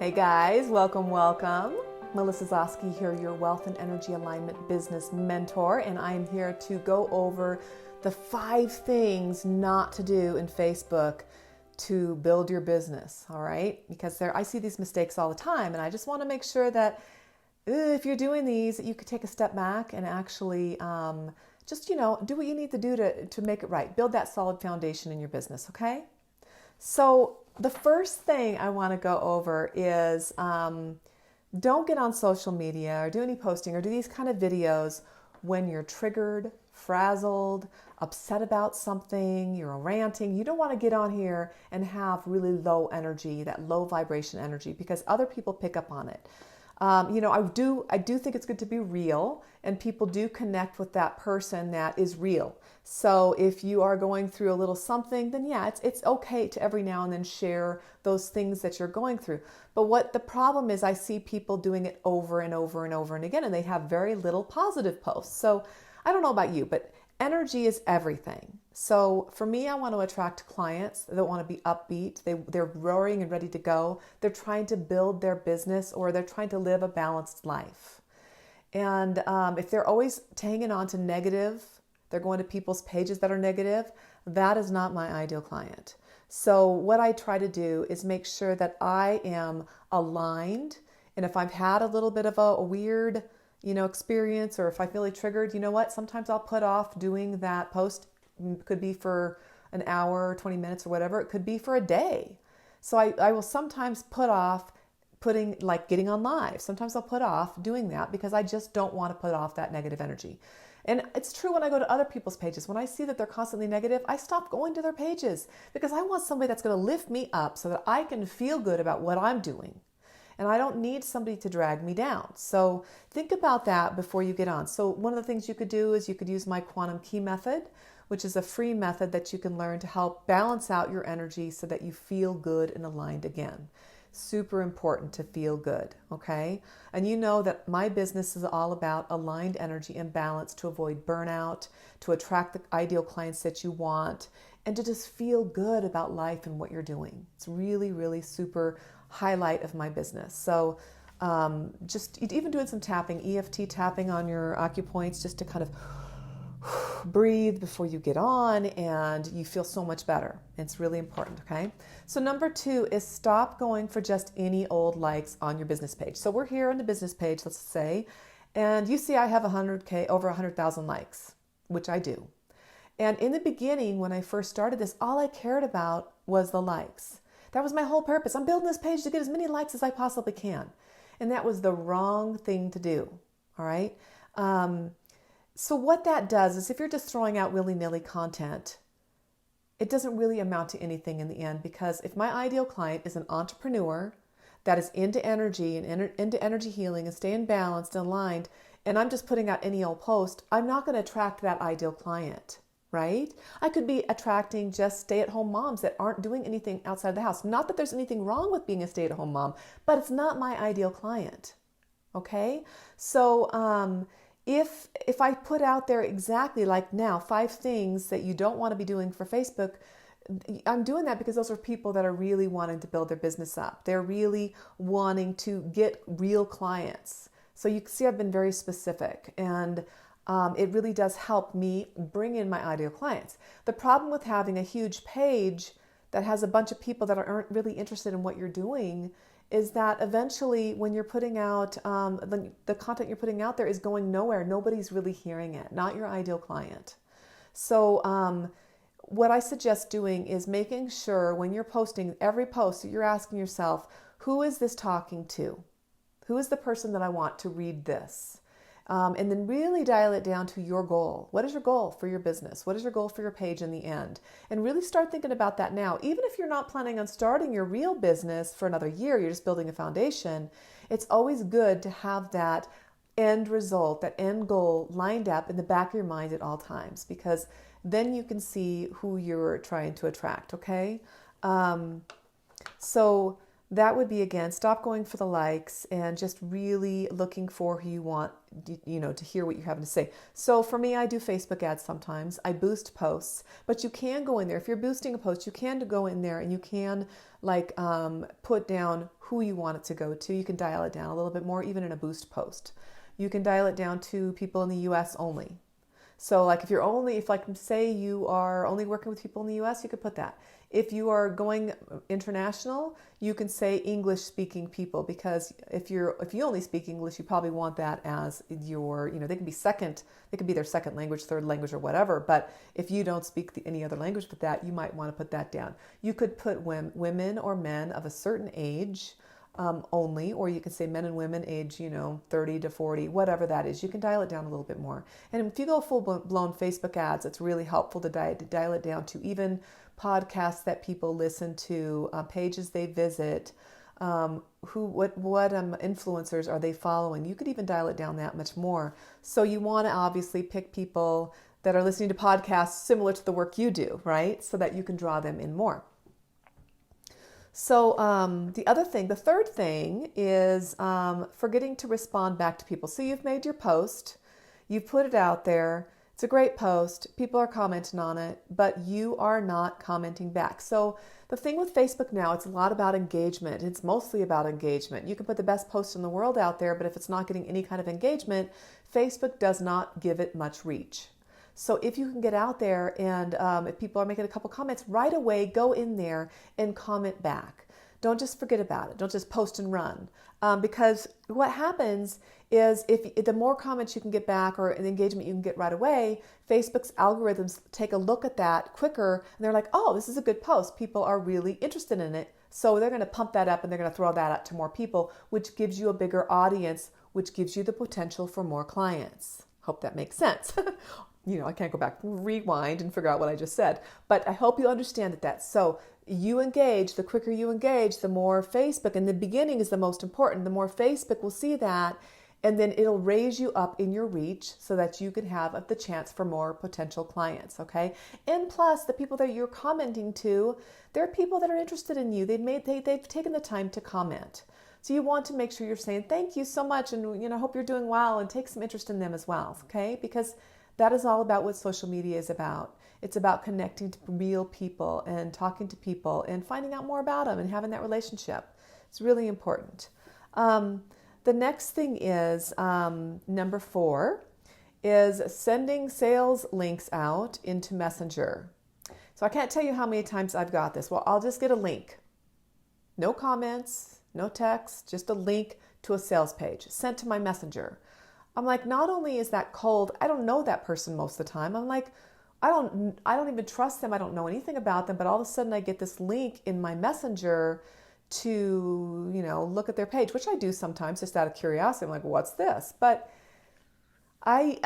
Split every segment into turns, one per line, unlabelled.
Hey guys, welcome, welcome. Melissa Zoske here, your wealth and energy alignment business mentor, and I am here to go over the 5 things not to do in Facebook to build your business, all right? Because I see these mistakes all the time, and I just want to make sure that if you're doing these, you could take a step back and actually just, do what you need to do to make it right. Build that solid foundation in your business, okay? So the first thing I want to go over is don't get on social media or do any posting or do these kind of videos when you're triggered, frazzled, upset about something, you're ranting. You don't want to get on here and have really low energy, that low vibration energy, because other people pick up on it. I do think it's good to be real, and people do connect with that person that is real. So if you are going through a little something, then yeah, it's okay to every now and then share those things that you're going through. But what the problem is, I see people doing it over and over and over and again, and they have very little positive posts. So I don't know about you, but energy is everything. So for me, I want to attract clients that want to be upbeat. They're roaring and ready to go. They're trying to build their business, or they're trying to live a balanced life. And if they're always hanging on to negative, they're going to people's pages that are negative, that is not my ideal client. So what I try to do is make sure that I am aligned. And if I've had a little bit of a weird experience, or if I feel really triggered, you know what? Sometimes I'll put off doing that post. It could be for an hour, 20 minutes or whatever. It could be for a day. So I will sometimes put off getting on live. Sometimes I'll put off doing that because I just don't want to put off that negative energy. And it's true when I go to other people's pages. When I see that they're constantly negative, I stop going to their pages because I want somebody that's going to lift me up so that I can feel good about what I'm doing. And I don't need somebody to drag me down. So think about that before you get on. So one of the things you could do is you could use my quantum key method, which is a free method that you can learn to help balance out your energy so that you feel good and aligned again. Super important to feel good, okay? And you know that my business is all about aligned energy and balance to avoid burnout, to attract the ideal clients that you want, and to just feel good about life and what you're doing. It's really, really super highlight of my business. So just even doing some tapping, EFT tapping on your acupoints, just to kind of breathe before you get on, and you feel so much better. It's really important, okay? So number 2 is stop going for just any old likes on your business page. So we're here on the business page, let's say, and you see I have 100K, over 100,000 likes, which I do. And in the beginning, when I first started this, all I cared about was the likes. That was my whole purpose. I'm building this page to get as many likes as I possibly can. And that was the wrong thing to do, all right? So what that does is if you're just throwing out willy-nilly content, it doesn't really amount to anything in the end, because if my ideal client is an entrepreneur that is into energy and into energy healing and staying balanced and aligned, and I'm just putting out any old post, I'm not going to attract that ideal client, right? I could be attracting just stay-at-home moms that aren't doing anything outside the house. Not that there's anything wrong with being a stay-at-home mom, but it's not my ideal client, okay? So if I put out there exactly like now 5 things that you don't want to be doing for Facebook, I'm doing that because those are people that are really wanting to build their business up. They're really wanting to get real clients. So you can see I've been very specific, and it really does help me bring in my ideal clients. The problem with having a huge page that has a bunch of people that aren't really interested in what you're doing is that eventually when you're putting out, the content you're putting out there is going nowhere. Nobody's really hearing it, not your ideal client. So what I suggest doing is making sure when you're posting every post that you're asking yourself, who is this talking to? Who is the person that I want to read this? And then really dial it down to your goal. What is your goal for your business? What is your goal for your page in the end? And really start thinking about that now. Even if you're not planning on starting your real business for another year, you're just building a foundation, it's always good to have that end result, that end goal lined up in the back of your mind at all times, because then you can see who you're trying to attract, okay? So that would be, again, stop going for the likes and just really looking for who you want, to hear what you're having to say. So for me, I do Facebook ads sometimes. I boost posts, but you can go in there. If you're boosting a post, you can go in there and you can put down who you want it to go to. You can dial it down a little bit more, even in a boost post. You can dial it down to people in the US only. So say you are only working with people in the US, you could put that. If you are going international, you can say English speaking people, because if you only speak English, you probably want that as your, they can be their second language, third language, or whatever. But if you don't speak any other language but that, you might want to put that down. You could put women or men of a certain age only, or you can say men and women age, 30 to 40, whatever that is. You can dial it down a little bit more. And if you go full-blown Facebook ads, it's really helpful to dial it down to even podcasts that people listen to, pages they visit, what influencers are they following. You could even dial it down that much more. So you want to obviously pick people that are listening to podcasts similar to the work you do, right? So that you can draw them in more. So the third thing is forgetting to respond back to people. So you've made your post, you've put it out there, it's a great post, people are commenting on it, but you are not commenting back. So the thing with Facebook now, it's a lot about engagement. It's mostly about engagement. You can put the best post in the world out there, but if it's not getting any kind of engagement, Facebook does not give it much reach. So if you can get out there and if people are making a couple comments, right away go in there and comment back. Don't just forget about it. Don't just post and run. Because what happens is if the more comments you can get back or an engagement you can get right away, Facebook's algorithms take a look at that quicker and they're like, oh, this is a good post. People are really interested in it. So they're going to pump that up and they're going to throw that out to more people, which gives you a bigger audience, which gives you the potential for more clients. Hope that makes sense. I can't go back, rewind and figure out what I just said, but I hope you understand that. So you engage, the quicker you engage, the more Facebook, and the beginning is the most important, the more Facebook will see that, and then it'll raise you up in your reach so that you can have the chance for more potential clients, okay? And plus, the people that you're commenting to, they're people that are interested in you. They've taken the time to comment. So you want to make sure you're saying, thank you so much, and hope you're doing well, and take some interest in them as well, okay? Because that is all about what social media is about. It's about connecting to real people and talking to people and finding out more about them and having that relationship. It's really important. The next thing is, number 4, is sending sales links out into Messenger. So I can't tell you how many times I've got this. Well, I'll just get a link. No comments, no text, just a link to a sales page sent to my Messenger. I'm like, not only is that cold, I don't know that person most of the time. I'm like, I don't even trust them. I don't know anything about them. But all of a sudden I get this link in my Messenger to, look at their page, which I do sometimes just out of curiosity. I'm like, what's this? But I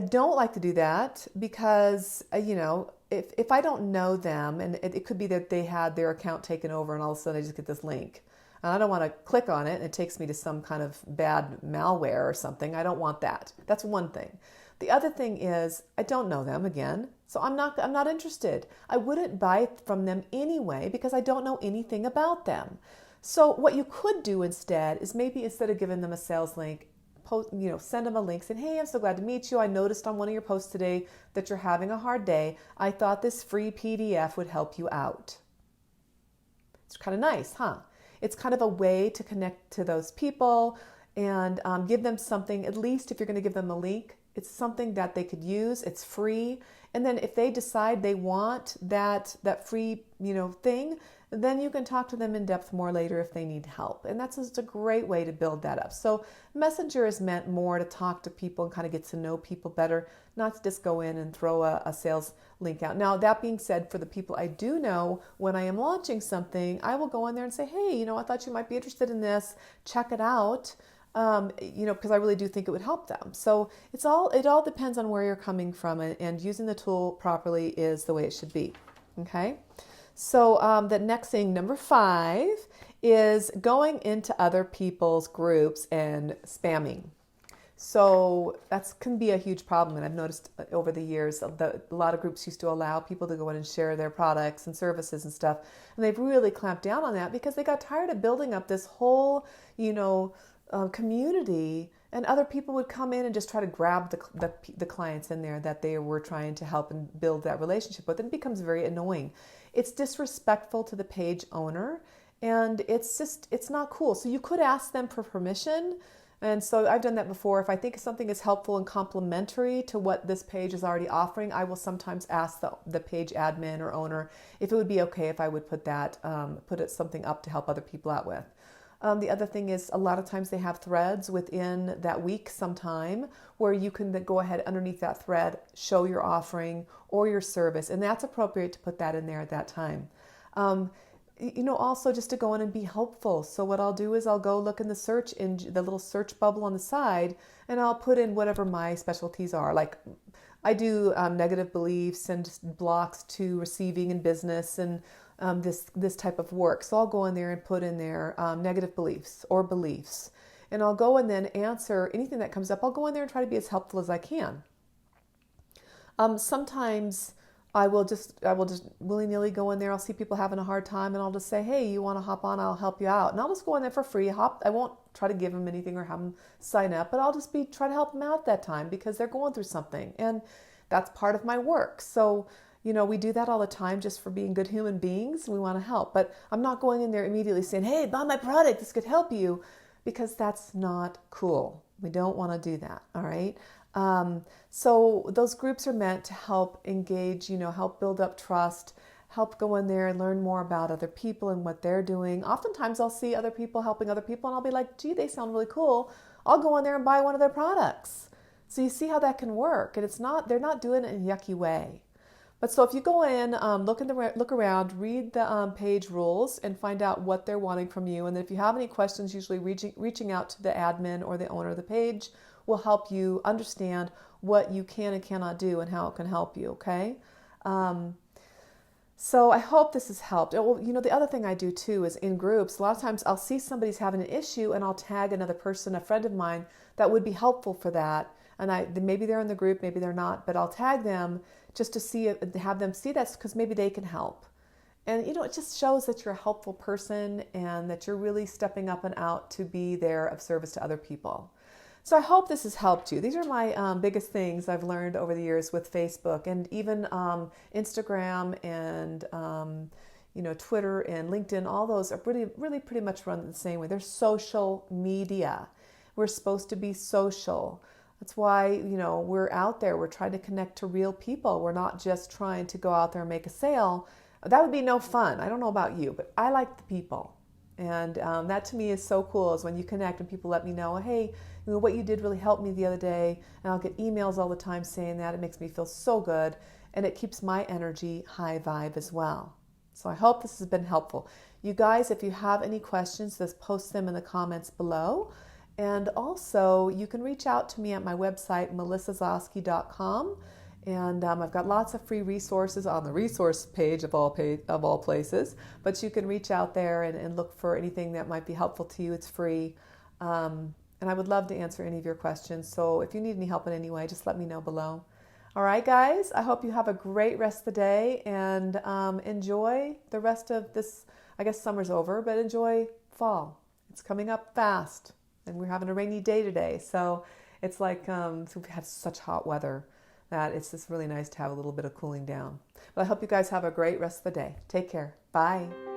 don't like to do that because, if I don't know them, and it could be that they had their account taken over and all of a sudden I just get this link. And I don't want to click on it and it takes me to some kind of bad malware or something. I don't want that. That's one thing. The other thing is I don't know them again, so I'm not interested. I wouldn't buy from them anyway because I don't know anything about them. So what you could do instead is maybe instead of giving them a sales link, send them a link saying, hey, I'm so glad to meet you. I noticed on one of your posts today that you're having a hard day. I thought this free PDF would help you out. It's kind of nice, huh? It's kind of a way to connect to those people and give them something, at least if you're going to give them a link, it's something that they could use. It's free. And then if they decide they want that free, thing, then you can talk to them in depth more later if they need help. And that's just a great way to build that up. So Messenger is meant more to talk to people and kind of get to know people better, not to just go in and throw a sales link out. Now, that being said, for the people I do know, when I am launching something, I will go in there and say, hey, I thought you might be interested in this. Check it out. Because I really do think it would help them. So it all depends on where you're coming from, and using the tool properly is the way it should be. Okay. So the next thing, number 5, is going into other people's groups and spamming. So that can be a huge problem. And I've noticed over the years that a lot of groups used to allow people to go in and share their products and services and stuff. And they've really clamped down on that because they got tired of building up this whole, community, and other people would come in and just try to grab the clients in there that they were trying to help and build that relationship with. And it becomes very annoying. It's disrespectful to the page owner, and it's not cool. So you could ask them for permission. And so I've done that before. If I think something is helpful and complementary to what this page is already offering, I will sometimes ask the page admin or owner if it would be okay if I would put something up to help other people out with. The other thing is a lot of times they have threads within that week sometime where you can go ahead underneath that thread, show your offering or your service, and that's appropriate to put that in there at that time. Also just to go in and be helpful. So what I'll do is I'll go look in the little search bubble on the side, and I'll put in whatever my specialties are. Like I do negative beliefs and just blocks to receiving in business and this type of work. So I'll go in there and put in there negative beliefs or beliefs. And I'll go and then answer anything that comes up. I'll go in there and try to be as helpful as I can. Sometimes I will just willy-nilly go in there. I'll see people having a hard time and I'll just say, hey, you want to hop on? I'll help you out. And I'll just go in there for free. I won't try to give them anything or have them sign up, but I'll just try to help them out that time because they're going through something. And that's part of my work. So, we do that all the time just for being good human beings. We want to help, but I'm not going in there immediately saying, hey, buy my product. This could help you, because that's not cool. We don't want to do that. All right. So those groups are meant to help engage, help build up trust, help go in there and learn more about other people and what they're doing. Oftentimes I'll see other people helping other people and I'll be like, gee, they sound really cool. I'll go in there and buy one of their products. So you see how that can work. And they're not doing it in a yucky way. But so if you go in, look around, read the page rules and find out what they're wanting from you. And then if you have any questions, usually reaching out to the admin or the owner of the page will help you understand what you can and cannot do and how it can help you, okay? So I hope this has helped. Well, the other thing I do too is in groups, a lot of times I'll see somebody's having an issue and I'll tag another person, a friend of mine, that would be helpful for that. And maybe they're in the group, maybe they're not, but I'll tag them just to have them see that because maybe they can help. And, it just shows that you're a helpful person and that you're really stepping up and out to be there of service to other people. So I hope this has helped you. These are my biggest things I've learned over the years with Facebook and even Instagram and, Twitter and LinkedIn. All those are really pretty much run the same way. They're social media. We're supposed to be social. That's why, we're out there. We're trying to connect to real people. We're not just trying to go out there and make a sale. That would be no fun. I don't know about you, but I like the people. And that to me is so cool, is when you connect and people let me know, hey, what you did really helped me the other day. And I'll get emails all the time saying that. It makes me feel so good. And it keeps my energy high vibe as well. So I hope this has been helpful. You guys, if you have any questions, just post them in the comments below. And also, you can reach out to me at my website, melissazoske.com. And I've got lots of free resources on the resource page of all places. But you can reach out there and look for anything that might be helpful to you. It's free. And I would love to answer any of your questions. So if you need any help in any way, just let me know below. All right, guys, I hope you have a great rest of the day and enjoy the rest of this. I guess summer's over, but enjoy fall. It's coming up fast. And we're having a rainy day today. So it's like so we've had such hot weather that it's just really nice to have a little bit of cooling down. But I hope you guys have a great rest of the day. Take care. Bye.